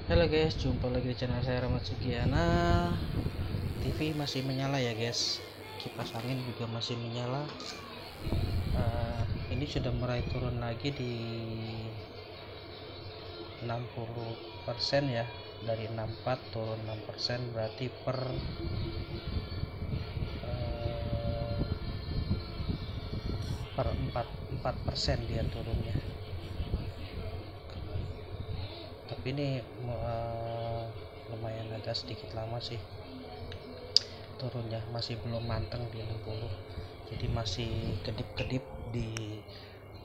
Halo guys, jumpa lagi di channel saya Rahmat Sugiana. TV masih menyala ya guys, kipas angin juga masih menyala. Ini sudah mulai turun lagi di 60% ya, dari 64 turun 6%, berarti per 4% dia turunnya. Tapi ini lumayan agak sedikit lama sih turunnya, masih belum manteng di 60, jadi masih kedip-kedip di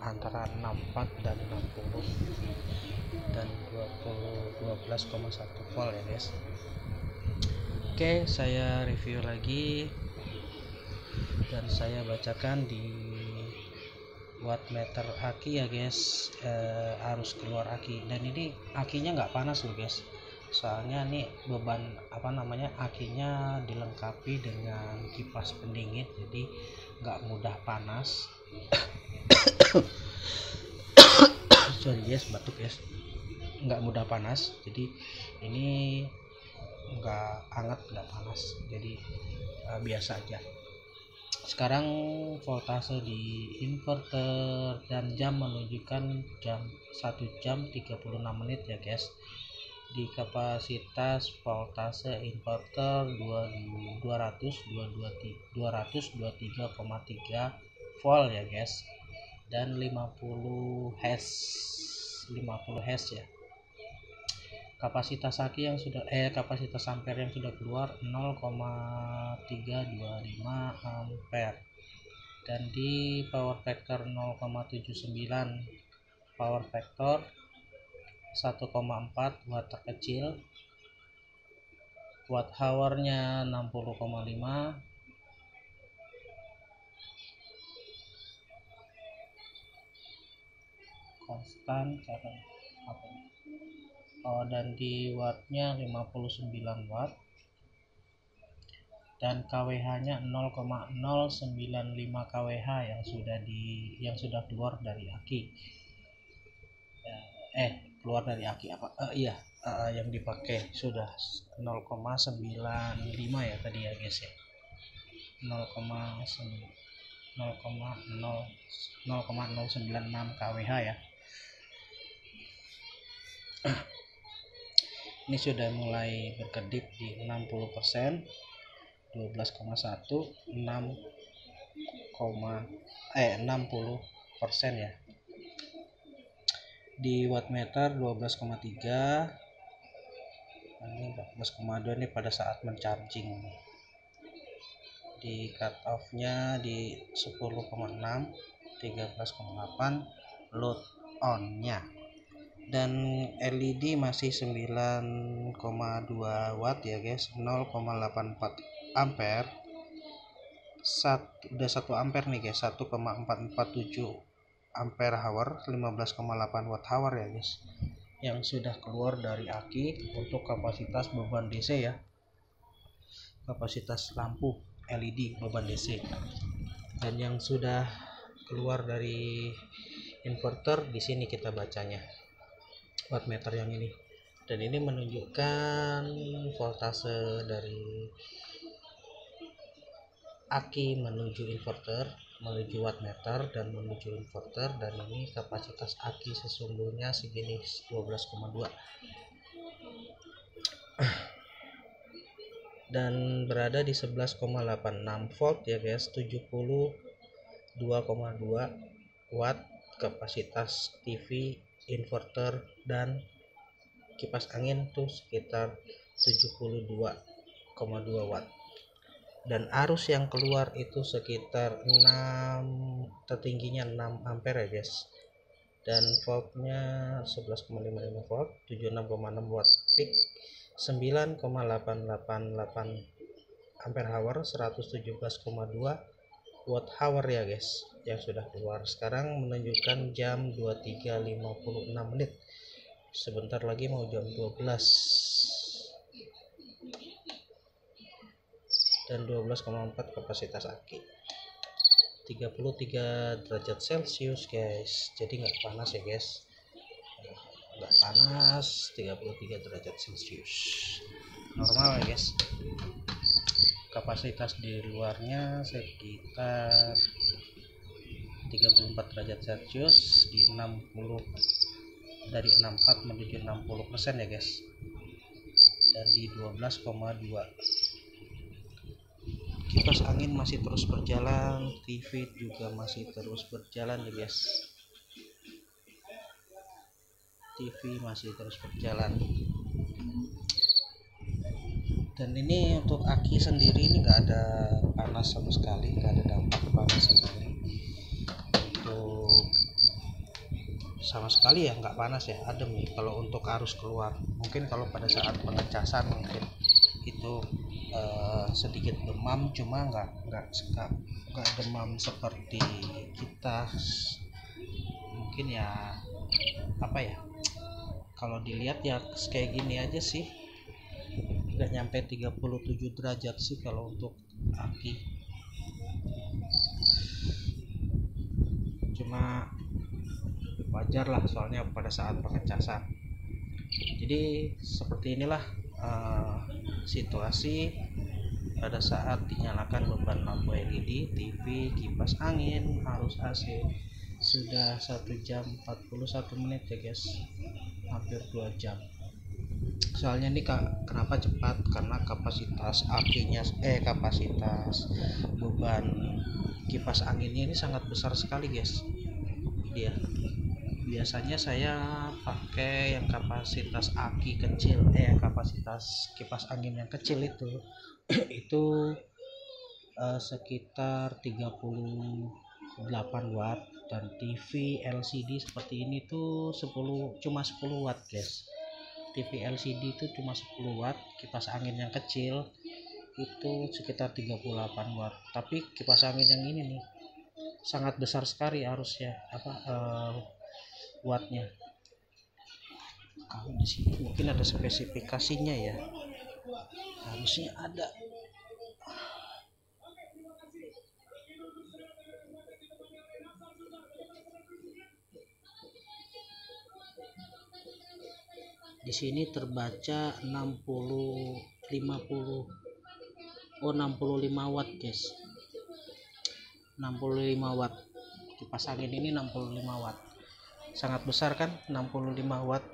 antara 64 dan 60 dan 12,1 volt ya guys. Oke, saya review lagi dan saya bacakan di wattmeter aki ya guys, arus keluar aki. Dan ini akinya nggak panas loh guys, soalnya nih beban akinya dilengkapi dengan kipas pendingin, jadi nggak mudah panas. Sorry guys, batuk guys. Nggak mudah panas, jadi ini nggak hangat nggak panas, jadi biasa aja. Sekarang voltase di inverter dan jam menunjukkan 1 jam 36 menit ya guys. Di kapasitas voltase inverter 223,3 volt ya guys, dan 50 Hz ya. Kapasitas aki yang sudah kapasitas ampere yang sudah keluar 0,325 ampere, dan di power factor 0,79, power factor 1,4 watt terkecil, watt hournya 60,5, konstan dan di wattnya 59 watt, dan KWH-nya 0,095 kWh yang sudah keluar dari aki. Keluar dari aki yang dipakai sudah 0,95 ya tadi ya guys ya, 0,096 kWh ya. Ini sudah mulai berkedip di 60%, 12,1, 60% ya. Di wattmeter 12,3, ini 14,2 ini pada saat mencharging. Di cut off nya di 10,6, 13,8 load on nya. Dan LED masih 9,2 watt ya guys, 0,84 ampere. Udah 1 ampere nih guys, 1,447 ampere hour, 15,8 watt hour ya guys, yang sudah keluar dari aki untuk kapasitas beban DC ya, kapasitas lampu LED beban DC. Dan yang sudah keluar dari inverter di sini kita bacanya wattmeter yang ini, dan ini menunjukkan voltase dari aki menuju inverter, menuju wattmeter dan menuju inverter. Dan ini kapasitas aki sesungguhnya segini, 12,2, dan berada di 11,86 volt ya guys, 72,2 watt kapasitas TV, inverter dan kipas angin tuh sekitar 72,2 watt. Dan arus yang keluar itu sekitar 6, tertingginya 6 ampere ya guys, dan voltnya 11,55 volt, 76,6 watt peak, 9,888 ampere hour, 117,2 watt hour ya guys, yang sudah keluar. Sekarang menunjukkan jam 23.56 menit, sebentar lagi mau jam 12, dan 12,4 kapasitas aki, 33 derajat celcius guys, jadi nggak panas ya guys, nggak panas 33 derajat celcius, normal ya guys. Kapasitas di luarnya sekitar 34 derajat celcius di 60, dari 64 menuju 60% ya guys, dan di 12,2. Kipas angin masih terus berjalan, TV juga masih terus berjalan ya guys. TV masih terus berjalan. Dan ini untuk aki sendiri ini nggak ada panas sama sekali, nggak ada dampak panas sekali. Untuk sama sekali ya nggak panas ya, adem nih kalau untuk arus keluar. Mungkin kalau pada saat pengecasan mungkin itu sedikit demam, cuma nggak demam seperti kita. Mungkin ya apa ya, kalau dilihat ya kayak gini aja sih, nggak nyampe 37 derajat sih kalau untuk aki. Cuma wajar lah soalnya pada saat pengecasan. Jadi seperti inilah situasi pada saat dinyalakan beban lampu LED, TV, kipas angin, arus AC. Sudah 1 jam 41 menit ya guys, hampir 2 jam. Soalnya ini kenapa cepat, karena kapasitas akinya kapasitas beban kipas anginnya ini sangat besar sekali guys. Dia biasanya saya pakai yang kapasitas aki kecil, kapasitas kipas angin yang kecil itu itu sekitar 38 watt, dan TV LCD seperti ini tuh cuma 10 watt guys. TV LCD itu cuma 10 watt, kipas angin yang kecil itu sekitar 38 watt. Tapi kipas angin yang ini nih sangat besar sekali arusnya, wattnya. Kalau di sini mungkin ada spesifikasinya ya, harusnya ada. Di sini terbaca 65 watt guys. 65 watt. Kipas angin ini 65 watt. Sangat besar kan, 65 watt.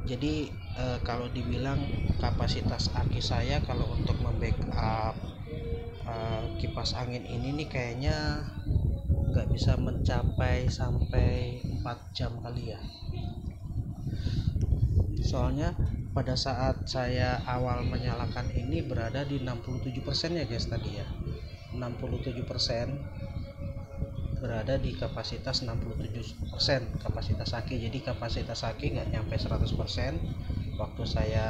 Jadi kalau dibilang kapasitas aki saya kalau untuk membackup kipas angin ini nih kayaknya nggak bisa mencapai sampai 4 jam kali ya. Soalnya pada saat saya awal menyalakan ini berada di 67% ya guys tadi ya. 67% berada di kapasitas 67% kapasitas aki. Jadi kapasitas aki nggak nyampe 100% waktu saya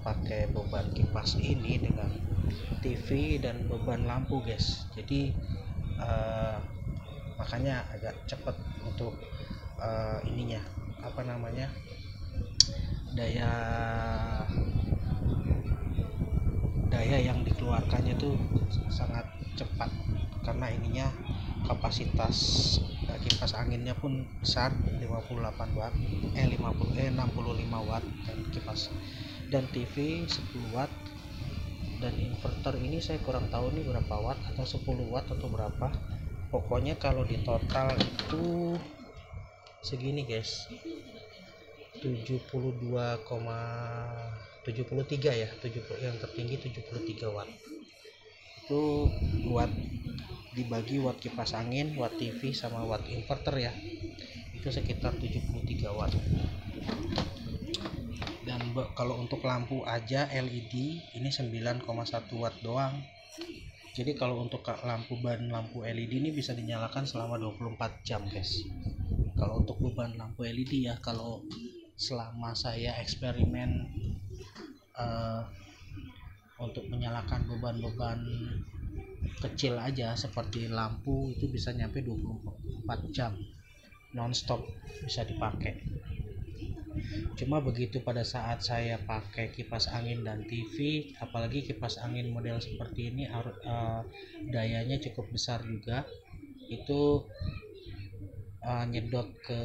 pakai beban kipas ini dengan TV dan beban lampu guys. Jadi makanya agak cepat untuk ininya, daya yang dikeluarkannya tuh sangat cepat, karena ininya kapasitas kipas anginnya pun besar, 58 watt 65 watt, dan kipas dan TV 10 watt, dan inverter ini saya kurang tahu nih berapa watt, atau 10 watt atau berapa. Pokoknya kalau di total itu segini guys, 72,73 ya, yang tertinggi 73 watt. Itu watt dibagi watt kipas angin, watt TV sama watt inverter ya, itu sekitar 73 watt. Dan kalau untuk lampu aja LED ini 9,1 watt doang. Jadi kalau untuk lampu LED ini bisa dinyalakan selama 24 jam guys. Kalau untuk beban lampu LED ya, kalau selama saya eksperimen untuk menyalakan beban-beban kecil aja seperti lampu, itu bisa nyampe 24 jam non-stop bisa dipakai. Cuma begitu pada saat saya pakai kipas angin dan TV, apalagi kipas angin model seperti ini dayanya cukup besar juga, itu nyedot ke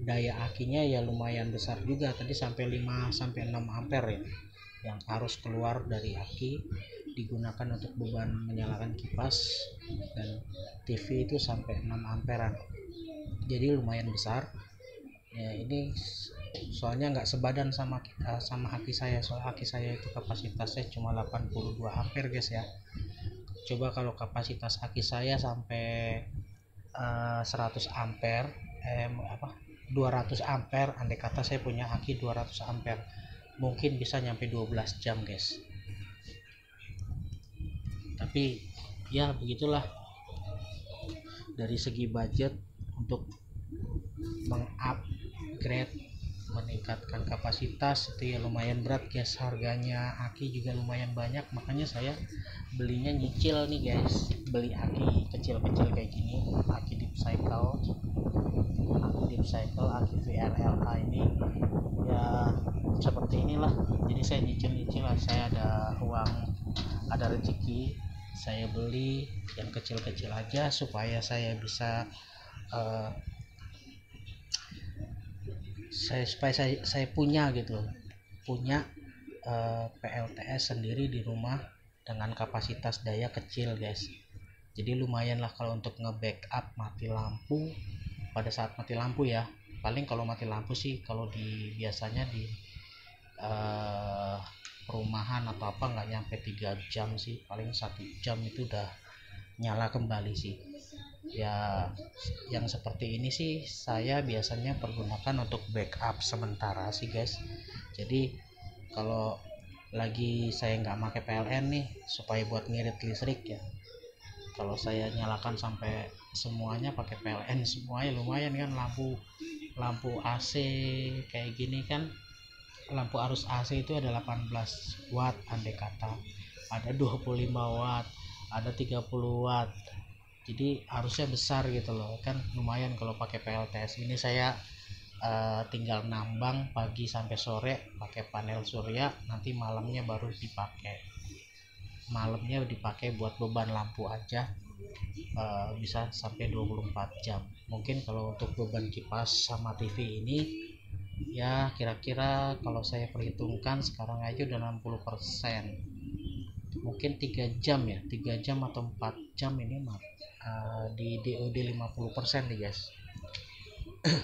daya akinya ya lumayan besar juga, tadi sampai 5 sampai 6 ampere ya yang harus keluar dari aki digunakan untuk beban menyalakan kipas, dan TV itu sampai 6 amperan, jadi lumayan besar ya. Ini soalnya nggak sebadan sama aki saya, soal aki saya itu kapasitasnya cuma 82 ampere guys ya. Coba kalau kapasitas aki saya sampai 100 ampere 200 ampere, andai kata saya punya aki 200 ampere, mungkin bisa nyampe 12 jam guys. Tapi ya begitulah, dari segi budget untuk mengupgrade meningkatkan kapasitas itu ya lumayan berat guys, harganya aki juga lumayan banyak, makanya saya belinya nyicil nih guys, beli aki kecil-kecil kayak gini, aki deep cycle, aki VRLA ini ya seperti inilah. Jadi saya nyicil lah, saya ada uang, ada rezeki, saya beli yang kecil-kecil aja supaya saya bisa saya punya gitu, punya PLTS sendiri di rumah dengan kapasitas daya kecil guys. Jadi lumayan lah kalau untuk nge-backup mati lampu, pada saat mati lampu ya. Paling kalau mati lampu sih kalau biasanya di perumahan atau apa nggak nyampe 3 jam sih, paling 1 jam itu udah nyala kembali sih ya. Yang seperti ini sih saya biasanya pergunakan untuk backup sementara sih guys. Jadi kalau lagi saya nggak pakai PLN nih, supaya buat ngirit listrik ya, kalau saya nyalakan sampai semuanya pakai PLN semuanya lumayan kan, lampu AC kayak gini kan, lampu arus AC itu ada 18 watt andai kata, ada 25 watt, ada 30 watt, jadi harusnya besar gitu loh kan, lumayan kalau pakai PLTS ini. Saya tinggal nambang pagi sampai sore pakai panel surya, nanti malamnya baru dipakai buat beban lampu aja, bisa sampai 24 jam. Mungkin kalau untuk beban kipas sama TV ini ya kira-kira kalau saya perhitungkan sekarang aja udah 60%, mungkin 3 jam ya, 3 jam atau 4 jam ini di DOD 50% nih guys.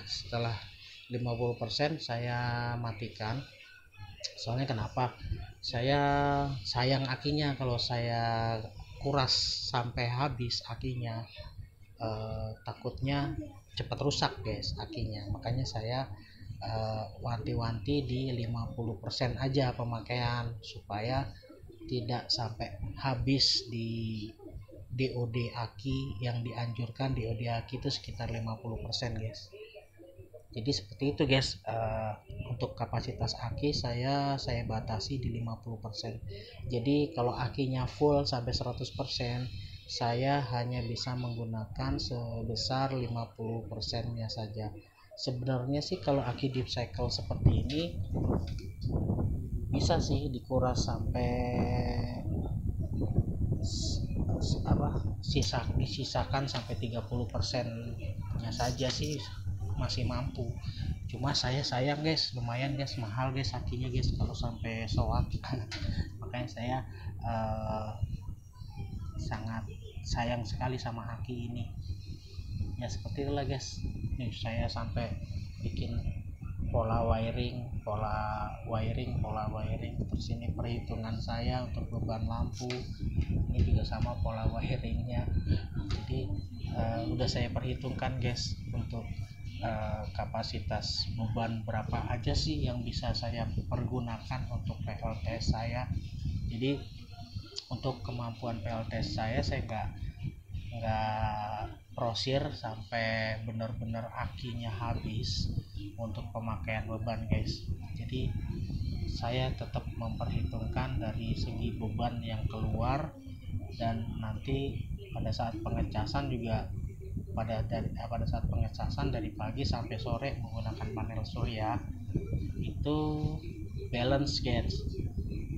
Setelah 50% saya matikan, soalnya kenapa, saya sayang akinya, kalau saya kuras sampai habis akinya takutnya cepat rusak guys akinya, makanya saya wanti-wanti di 50% aja pemakaian supaya tidak sampai habis di DOD aki. Yang dianjurkan DOD aki itu sekitar 50% guys. Jadi seperti itu guys. Untuk kapasitas aki saya batasi di 50%. Jadi kalau akinya full sampai 100%, saya hanya bisa menggunakan sebesar 50%-nya saja. Sebenarnya sih kalau aki deep cycle seperti ini bisa sih dikuras sampai disisakan sampai 30%-nya saja sih masih mampu. Cuma saya sayang guys, lumayan guys, mahal guys akinya guys kalau sampai soak. Makanya saya sangat sayang sekali sama aki ini ya. Seperti itulah guys, nih saya sampai bikin pola wiring, terus ini perhitungan saya untuk beban lampu, ini juga sama pola wiringnya. Jadi udah saya perhitungkan guys untuk kapasitas beban berapa aja sih yang bisa saya pergunakan untuk PLTS saya. Jadi untuk kemampuan PLTS saya nggak prosir sampai benar-benar akinya habis untuk pemakaian beban guys. Jadi saya tetap memperhitungkan dari segi beban yang keluar, dan nanti pada saat pengecasan juga pada saat pengecasan dari pagi sampai sore menggunakan panel surya itu balance guys.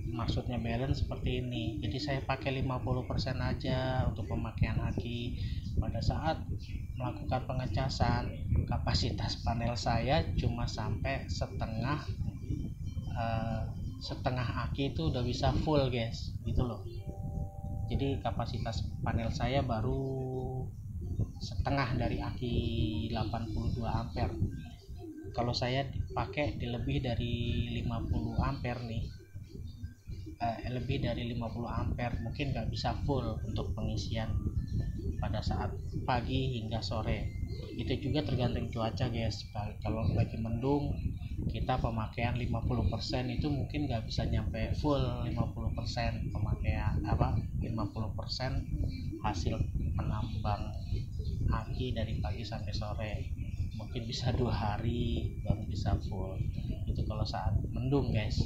Maksudnya balance seperti ini, jadi saya pakai 50% aja untuk pemakaian aki, pada saat melakukan pengecasan kapasitas panel saya cuma sampai setengah aki itu udah bisa full guys, gitu loh. Jadi kapasitas panel saya baru setengah dari aki 82 ampere. Kalau saya pakai di lebih dari 50 ampere nih, lebih dari 50 ampere mungkin nggak bisa full untuk pengisian pada saat pagi hingga sore. Itu juga tergantung cuaca guys. Kalau lagi mendung kita pemakaian 50% itu mungkin nggak bisa nyampe full 50% pemakaian 50% hasil penambang aki dari pagi sampai sore, mungkin bisa 2 hari baru bisa full. Itu kalau saat mendung guys.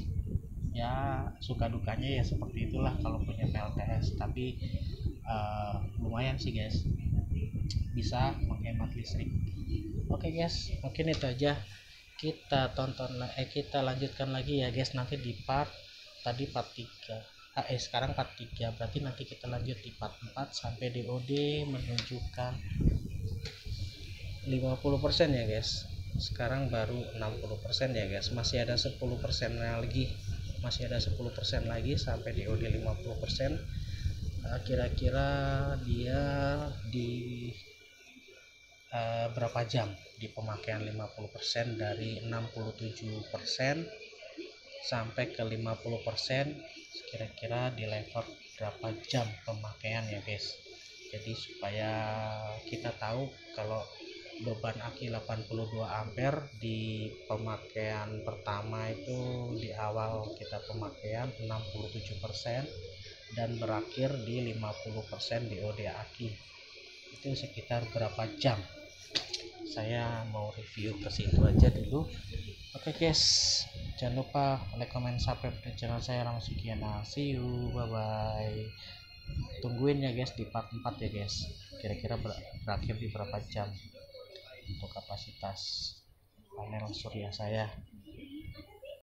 Ya suka dukanya ya seperti itulah kalau punya PLTS, tapi lumayan sih guys, bisa menghemat listrik. Oke guys, mungkin itu aja. Kita lanjutkan lagi ya guys nanti di part 3. Sekarang part 3, berarti nanti kita lanjut di part 4 sampai DOD menunjukkan 50% ya guys. Sekarang baru 60% ya guys, masih ada 10% lagi sampai DOD 50%. Kira-kira dia di berapa jam di pemakaian 50% dari 67% sampai ke 50%, kira-kira di level berapa jam pemakaian ya guys. Jadi supaya kita tahu kalau beban aki 82 ampere di pemakaian pertama itu di awal kita pemakaian 67% dan berakhir di 50% DOD aki itu sekitar berapa jam. Saya mau review ke situ aja dulu. Oke guys, jangan lupa like, comment, subscribe di channel saya Ramsukiana. See you, bye bye. Tungguin ya guys di part 4 ya guys, kira-kira berakhir di berapa jam untuk kapasitas panel surya saya.